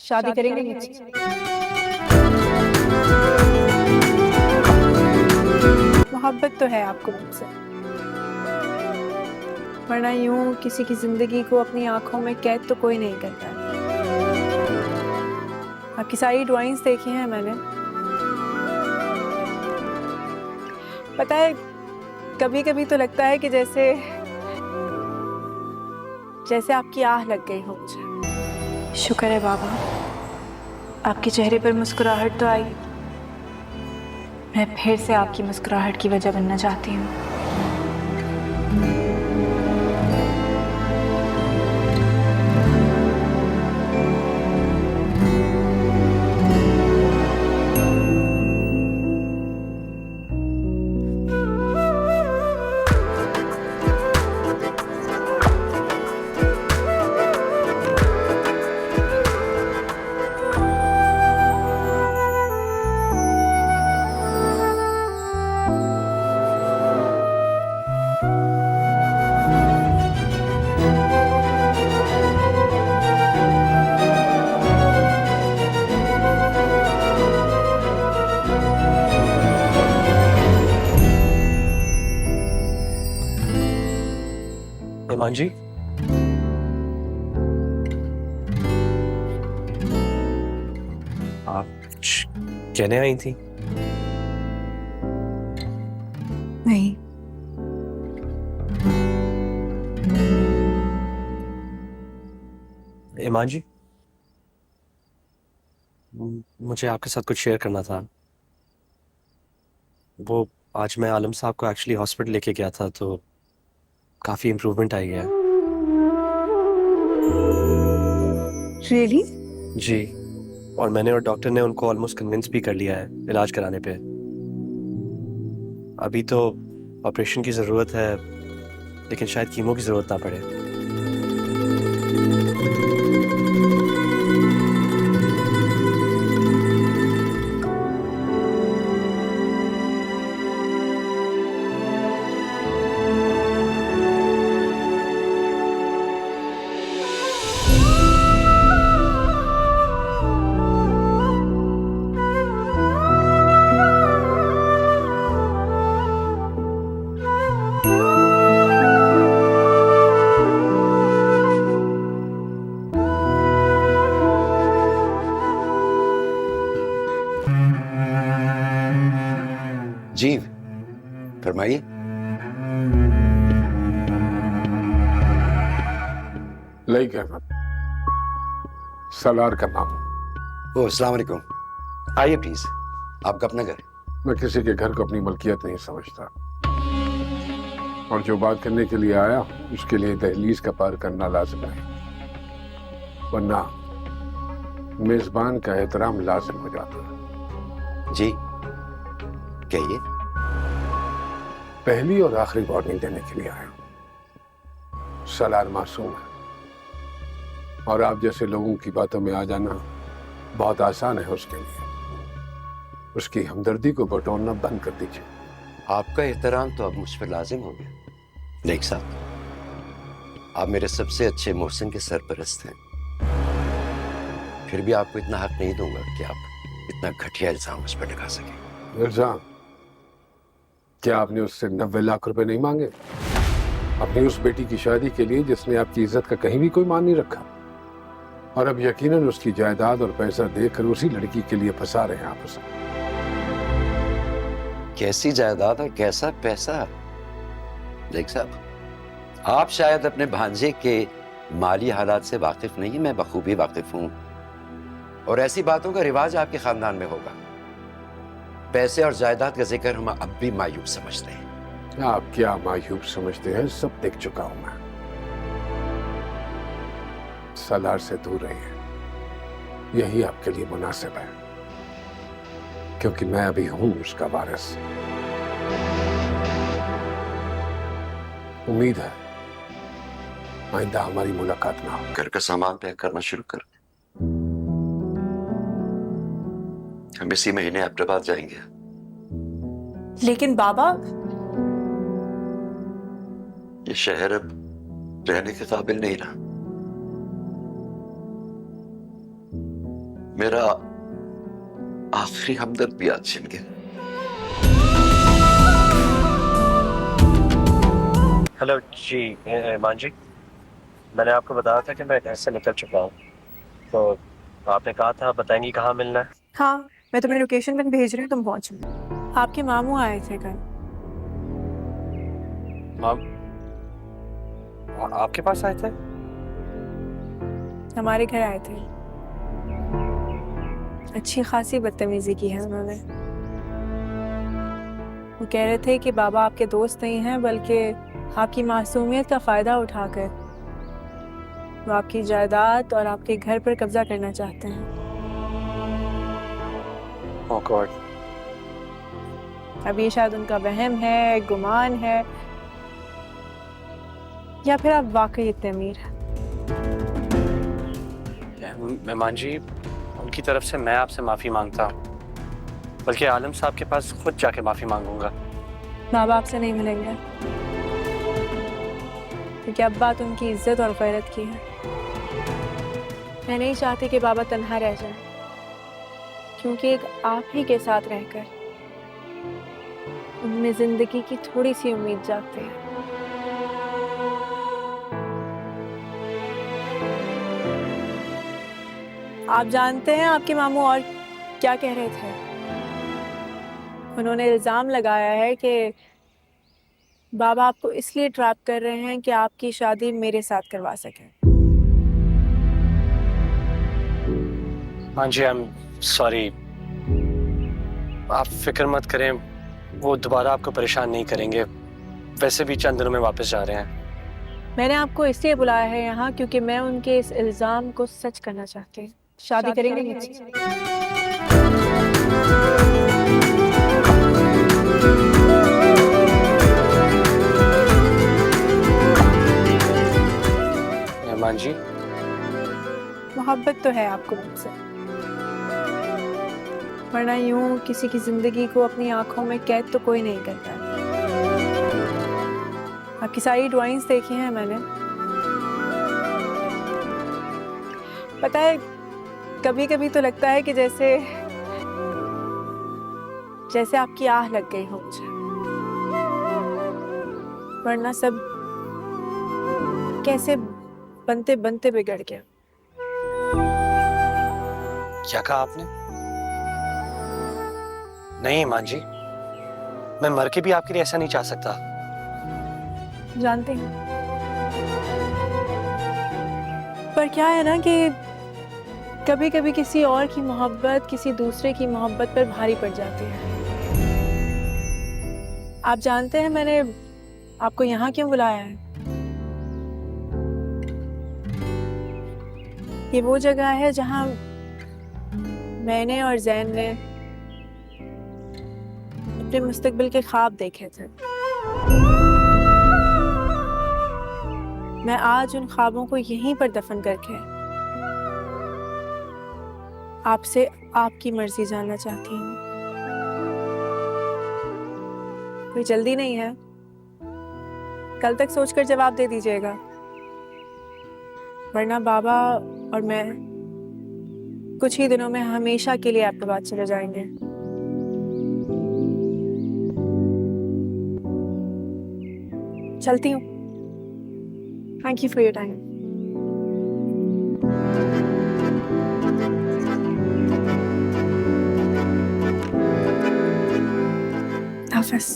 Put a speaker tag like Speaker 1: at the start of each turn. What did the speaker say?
Speaker 1: शादी करेंगे मुझसे? मोहब्बत तो है आपको मुझसे, वरना यूं किसी की जिंदगी को अपनी आंखों में कैद तो कोई नहीं करता है। आपकी सारी ड्राइंग्स देखी हैं मैंने। पता है, कभी कभी तो लगता है कि जैसे जैसे आपकी आह लग गई हो मुझे। शुक्र है बाबा, आपके चेहरे पर मुस्कुराहट तो आई। मैं फिर से आपकी मुस्कुराहट की वजह बनना चाहती हूँ।
Speaker 2: ईमान जी, आप कुछ कहने आई थी?
Speaker 1: नहीं,
Speaker 2: ईमान जी, मुझे आपके साथ कुछ शेयर करना था। वो आज मैं आलम साहब को एक्चुअली हॉस्पिटल लेके गया था, तो काफी इम्प्रूवमेंट आई है।
Speaker 1: रियली?
Speaker 2: जी, और मैंने और डॉक्टर ने उनको ऑलमोस्ट कन्विंस भी कर लिया है इलाज कराने पे। अभी तो ऑपरेशन की जरूरत है, लेकिन शायद कीमो की जरूरत ना पड़े।
Speaker 3: जी फरमाइए।
Speaker 4: लाइक अहमद, सलार का नाम।
Speaker 3: ओ अस्सलाम वालेकुम, आइए प्लीज। आपका अपना घर?
Speaker 4: मैं किसी के घर को अपनी मलकियत नहीं समझता, और जो बात करने के लिए आया उसके लिए दहलीज का पार करना लाजिम है, वरना मेजबान का एहतराम लाजिम हो जाता है।
Speaker 3: जी कहिए।
Speaker 4: पहली और आखिरी वार्निंग देने के लिए आया हूं। सलार मासूम है, और आप जैसे लोगों की बातों में आ जाना बहुत आसान है उसके लिए। उसकी हमदर्दी को बटोरना बंद कर दीजिए।
Speaker 3: आपका एहतराम तो अब मुझ पर लाजिम हो गया। लेक साहब, आप मेरे सबसे अच्छे मोहसिन के सरपरस्त हैं, फिर भी आपको इतना हक नहीं दूंगा कि आप इतना घटिया इल्जाम मुझ पर लगा सकें।
Speaker 4: इल्जाम? क्या आपने उससे 90 लाख रुपए नहीं मांगे अपनी उस बेटी की शादी के लिए जिसने आपकी इज्जत का कहीं भी कोई मान नहीं रखा? और अब यकीनन उसकी जायदाद और पैसा देकर उसी लड़की के लिए फंसा रहे हैं आप उसे।
Speaker 3: कैसी जायदाद और कैसा पैसा? लेक साहब, आप शायद अपने भांजे के माली हालात से वाकिफ नहीं, मैं बखूबी वाकिफ हूं, और ऐसी बातों का रिवाज आपके खानदान में होगा। पैसे और जायदाद का जिक्र हम अब भी मायूब समझते हैं।
Speaker 4: आप क्या मायूब समझते हैं, सब देख चुका हूं मैं। सलार से दूर रहिए, यही आपके लिए मुनासिब है, क्योंकि मैं अभी हूं उसका वारिस। उम्मीद है आइंदा हमारी मुलाकात ना हो।
Speaker 3: घर का सामान पैक करना शुरू कर। हम इसी महीने अहमदाबाद जाएंगे।
Speaker 1: लेकिन बाबा,
Speaker 3: ये शहर अब रहने के काबिल नहीं रहा। मेरा आखिरी हमदर्द भी आज छिन गया।
Speaker 2: हेलो जी ईमान जी, मैंने आपको बताया था कि मैं घर से निकल चुका हूँ, तो आपने कहा था बताएंगी कहाँ मिलना है।
Speaker 1: हाँ, मैं तुम्हें लोकेशन पर भेज रही हूँ, तुम पहुँचो। आपके मामू आए थे कल।
Speaker 2: आपके पास आए थे?
Speaker 1: हमारे घर आए थे। अच्छी खासी बदतमीजी की है उन्होंने। वो कह रहे थे कि बाबा आपके दोस्त नहीं हैं, बल्कि आपकी मासूमियत का फायदा उठाकर वो आपकी जायदाद और आपके घर पर कब्जा करना चाहते हैं।
Speaker 2: ओह गॉड।
Speaker 1: अब ये शायद उनका वहम है, गुमान है, या फिर आप वाकई इतने अमीर हैं।
Speaker 2: ईमान जी, उनकी तरफ से मैं आपसे माफ़ी मांगता हूँ, बल्कि आलम साहब के पास खुद जाके माफ़ी मांगूंगा।
Speaker 1: बाबा आपसे नहीं मिलेंगे, क्योंकि अब बात उनकी इज्जत और गैरत की है। मैं नहीं चाहती कि बाबा तन्हा रह जाए, क्योंकि एक आप ही के साथ रहकर उनमें जिंदगी की थोड़ी सी उम्मीद जागती है। आप जानते हैं आपके मामू और क्या कह रहे थे? उन्होंने इल्जाम लगाया है कि बाबा आपको इसलिए ट्रैप कर रहे हैं कि आपकी शादी मेरे साथ करवा सकें।
Speaker 2: हाँ जी, आई एम सॉरी। आप फिक्र मत करें, वो दोबारा आपको परेशान नहीं करेंगे। वैसे भी चंद दिनों में वापस जा रहे हैं।
Speaker 1: मैंने आपको इसलिए बुलाया है यहाँ, क्योंकि मैं उनके इस इल्जाम को सच करना चाहती हूँ। शादी करेंगे मुझसे?
Speaker 2: ईमान जी,
Speaker 1: मोहब्बत तो है आपको मुझसे, वरना यूं किसी की जिंदगी को अपनी आंखों में कैद तो कोई नहीं करता है। आपकी सारी ड्राइंग्स देखी हैं मैंने। पता है, कभी कभी तो लगता है कि जैसे आपकी आह लग गई हो मुझे, वरना सब कैसे बनते बनते बिगड़ गया।
Speaker 2: क्या कहा आपने? नहीं ईमान जी, मैं मर के भी आपके लिए ऐसा नहीं चाह सकता।
Speaker 1: जानते हैं, पर क्या है ना कि कभी कभी किसी और की मोहब्बत किसी दूसरे की मोहब्बत पर भारी पड़ जाती है। आप जानते हैं मैंने आपको यहाँ क्यों बुलाया है? ये वो जगह है जहाँ मैंने और जैन ने अपने मुस्तकबिल के ख्वाब देखे थे। मैं आज उन ख्वाबों को यहीं पर दफन करके आपसे आपकी मर्जी जानना चाहती हूँ। कोई जल्दी नहीं है, कल तक सोचकर जवाब दे दीजिएगा, वरना बाबा और मैं कुछ ही दिनों में हमेशा के लिए आपके बाद चले जाएंगे। चलती हूँ। Thank you for your time. हाफिज़।